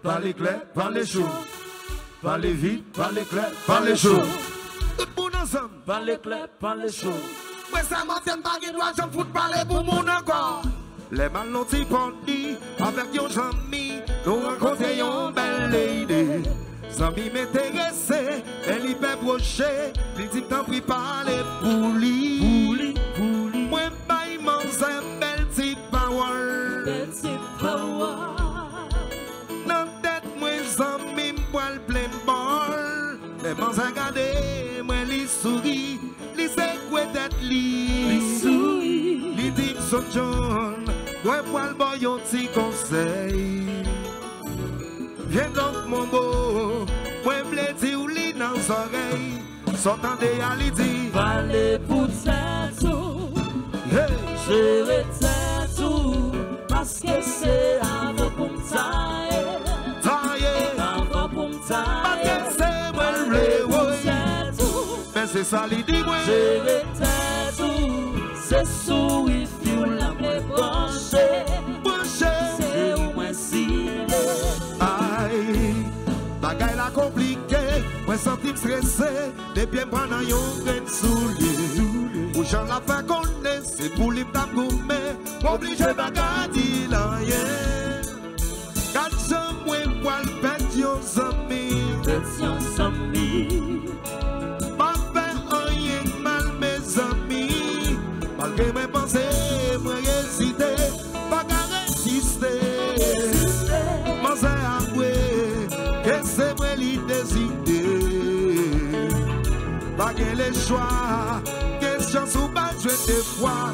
parlez clair, parlez chaud. Parlez vite, parlez clair, parlez chaud. Tout le monde ensemble. Parlez clair, parlez chaud. Moi ça m'attend pas qu'il doit j'en foutre parler pour mon encore. Les malnotis bandits avec yon jami, nous rencontrons une belle lady. Zami m'intéressait, elle y peut brocher, lui dit t'en prie parler pour lui. Moi baille manzin, belle type power. Belle type power. Dans tête moi zami m'poil plein bol. Les manzin gardé, moi li sourit, li c'est quoi tête li. Li sourit. Li dit son John, moi poil boy yon ti conseil. Viens donc mon beau, moi m'le dit ou li dans oreilles. Sortant de Yalidi. Parlez pour tout, hey. Je tout, parce que c'est avant pour me tailler. Avant pour me tailler. Parce que c'est moi le tout. Mais c'est ça li dit moi. Je tout, c'est sous il faut la me brancher. C'est où moi si. Bagay la compliqué, moi senti stressé, depuis pendant yon grain soulier. Ou j'en la fait connaître, c'est pour lui t'am gourmet, obligé bagay di la yen. Quand j'en moi poil pète yon zami, pas fait rien mal mes amis, malgré mes pensées, moi hésité, bagay résister. Moi c'est avoué. Et c'est moi qui décide. Pas que les choix, question sous bas, je te vois.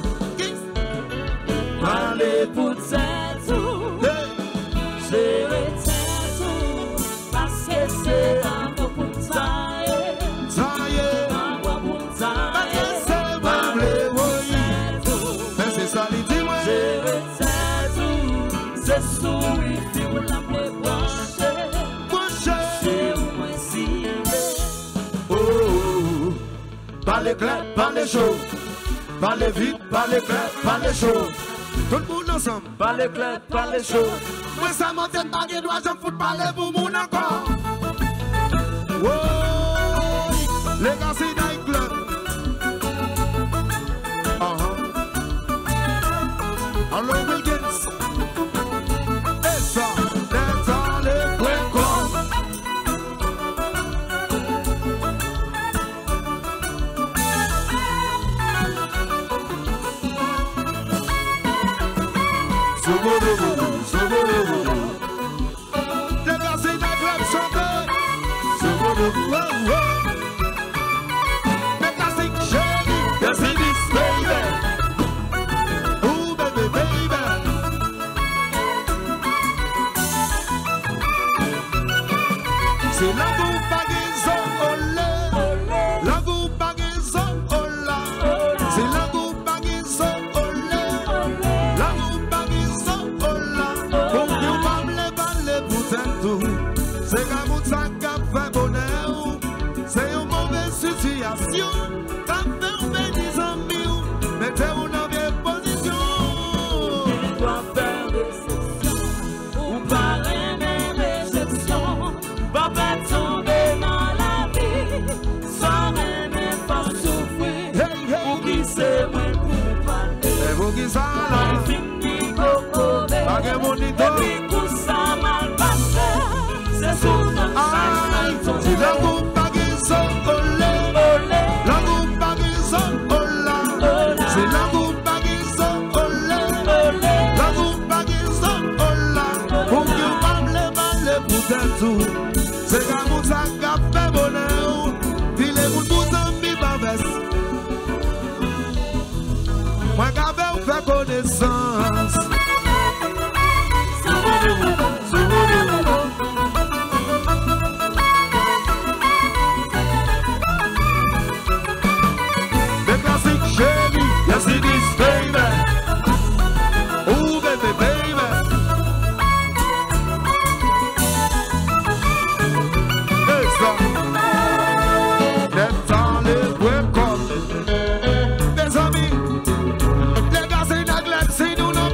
Parlez pour tout, j'ai tout, parce que c'est un peu pour tailler. Avant pour tailler. C'est moi le tout. Mais c'est ça, il dit moi. J'ai tout, c'est sous il faut la me brancher. Parlez clair, parlez chaud. Parlez vite, parlez clair, parlez chaud. Tout le monde ensemble. Parlez clair, parlez chaud. Moi ça m'attend pas qu'il doit j'en foutre parler pour mon encore. Oh, Legacy Night Club. Hello Wilkins. Et ça, that's all it will come. Legacy Night Club chanteur. Legacy Shelly. Yes it is baby. Oh baby baby. C'est la goutte pagaison olé. La goutte pagaison ola. C'est la goutte pagaison olé. La goutte pagaison ola. Pour que vous parlez parler pour tout. C'est comme ça qu'a fait bonheur. C'est une mauvaise situation. T'as fait des amis. Mettez-vous dans des positions. Il doit faire des sessions. Ou par une réception. Pas tomber dans la vie. Sans même pas souffrir. Pour qui c'est moi pour parler. Et vous qui ça là? Fini coco. Pas que mon Et puis tout ça mal passé. C'est souvent ça. c'est la goutte pagaison olé. La goutte pagaison ola. C'est la goutte pagaison olé. La goutte pagaison ola. Pour que vous parlez pour tout. C'est comme ça qu'a fait bonheur. Filez-vous pour amis bavès. Moi qu'avais fait connaissance. The classic Shelly, yes it is baby. Oh baby baby. Hey ça. That's all it will come. Mes amis, les gars c'est la glace, c'est nous non.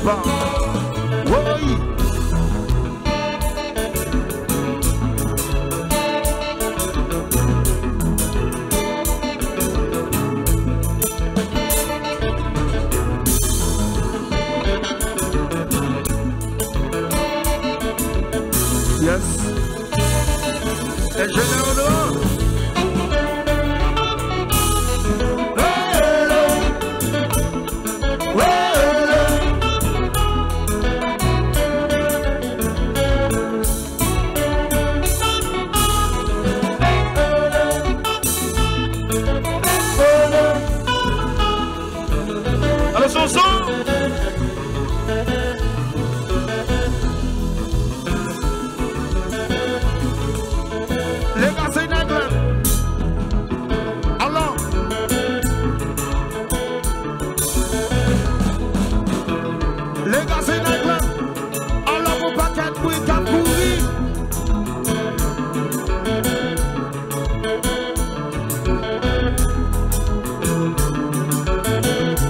papa. Oui. Yes. Et je l'ai au dehors. Alors, son. Les gars, c'est une aigle. Alors. Les gars, c'est une aigle. Alors, mon paquet, oui, t'as pourri.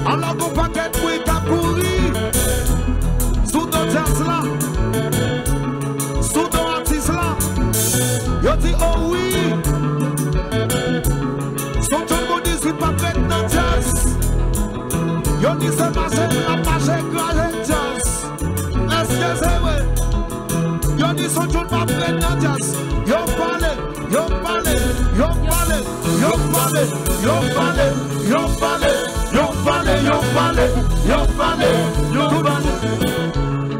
Alors, mon paquet, oui, t'as pourri. Sous ton jazz là. Sous ton artiste là. Yo dis oh oui. Son tout le monde dit c'est pas fait dans jazz. Yo dis c'est marché la marché grâce jazz. Est-ce que c'est vrai? Yo dis son tout pas fait dans jazz. Yo parle, yo parle, yo parle, yo parle, yo parle, yo parle, yo parle, yo parle, yo parle, yo parle.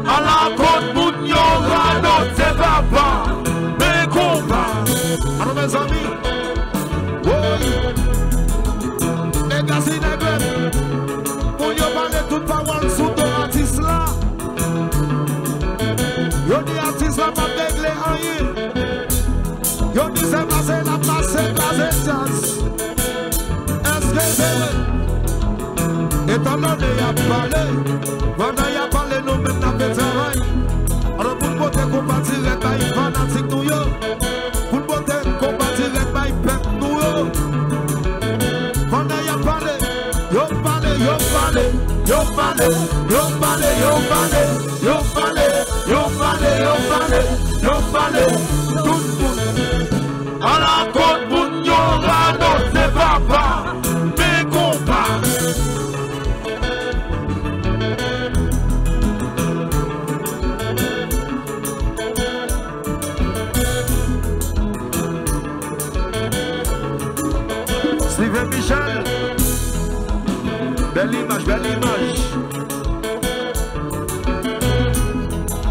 À la côte moun yo rado c'est papa. Alors mes amis, oui, les gars c'est nègre, pour y parler toute parole sous ton artiste là. Yo dis artiste là pas régler rien. Yo dis c'est passé la passé jazz. Est-ce que c'est vrai? Étant donné y a parlé, pendant y a parlé nous même n'a fait travail. Alors pour poter combattre les bails fanatiques nous yo. Pour poter combattre les bails peuple nous yo. Pendant y a parlé, yo parlé, yo parlé, yo parlé, yo parlé, yo parlé, yo parlé, yo parlé, yo parlé, yo parlé, tout le monde. À la côte moun yo rado c'est papa, mes compas. Steven Michel, belle image, belle image.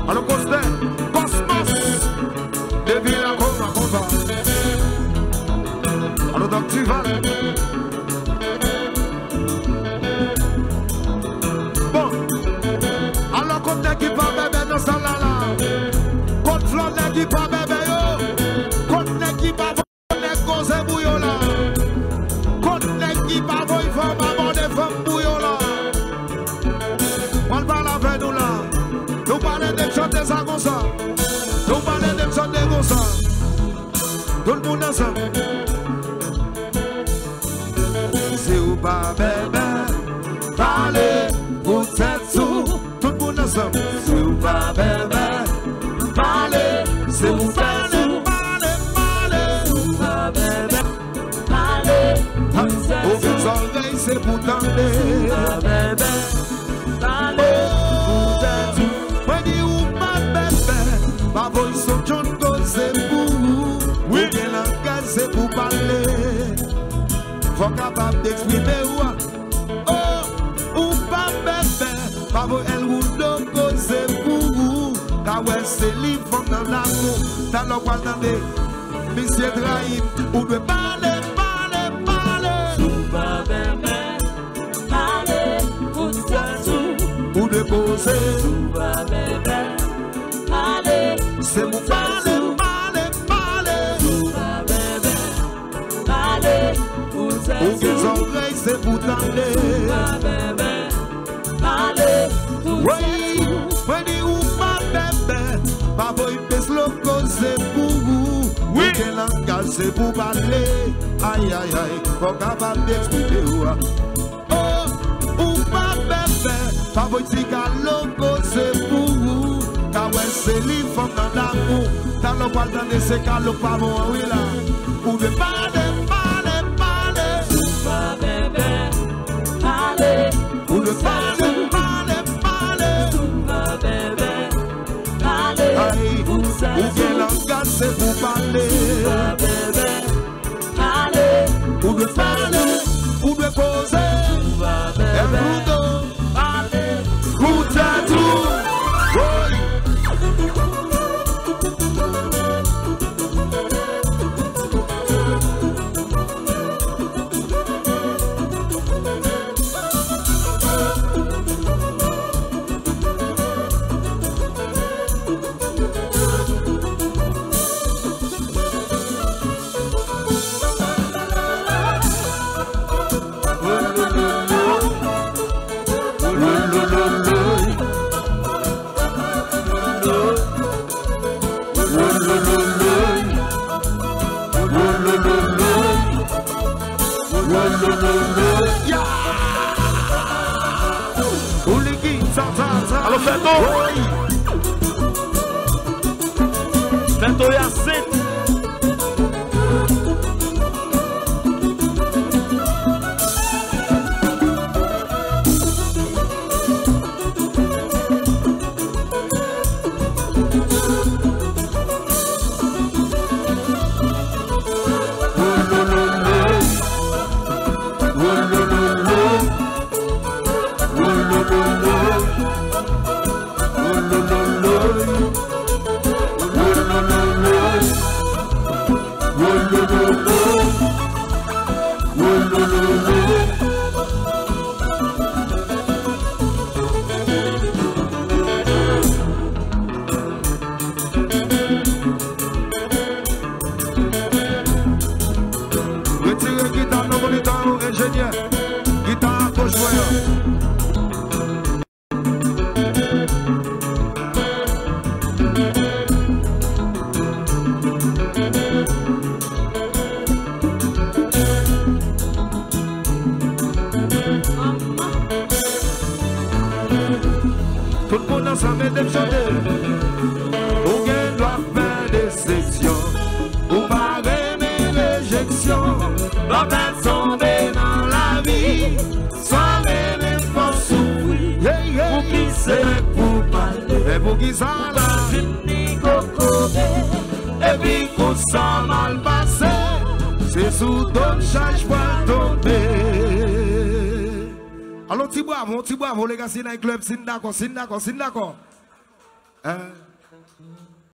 Alors Cosmos, de Villa Comba. Alors donc tu vas. Bon, alors qu'on n'équipe pas bébé dans ça là. Qu'on flot n'équipe pas bébé yo. Qu'on n'équipe pas cause bouillon là. Qui pas voy femme avant des femmes bouillon là. On parle avec nous là. Nous parlons de chanter ça comme ça. Nous parlons de chanter comme ça. Tout le monde ensemble. Si ou pas bébé, parlez pour cette sous. Tout le monde ensemble. Si ou pas bébé, parlez, c'est pour cette sous. Aux oreilles c'est pour tendre. Moi dis ou pas bébé, ma voix son John c'est pour vous. Oui, le langage c'est pour parler. Faut capable d'exprimer oh, ou pas bébé, ma voix elle roule c'est pour vous. Car ouais c'est libre dans la cour, dans le poil d'andé. Monsieur Trahi, ou de parler. Ou de causer, c'est mon parler. Ou que les oreilles c'est pour tendre. Oui, moi dis ou pas bébé, pas boy pèse le cause pour vous. Oui, que langage c'est pour parler. Aïe aïe aïe, faut capable d'expliquer. Oh, ou pas bébé, pas boy si loco c'est les femmes dans l'amour. Dans le bois dans les séquelles, le pavot, oui là. Ou de parler. Ou de parler. Ou bien langage c'est pour parler. Ou de parler. Ou de poser. Et pour tout. Alô, Feto! Feto e assento! Tout le monde ensemble est chanter. Ou bien doit faire des sections. Ou pas aimer l'éjection. Doit faire tomber dans la vie. Sans même pas souffrir. Ou qui c'est pour parler. Et pour qui ça là. Et puis qu'on s'en mal passé. C'est sous ton change pour tomber. Alors, tu bois, les gars, c'est dans le club, c'est d'accord.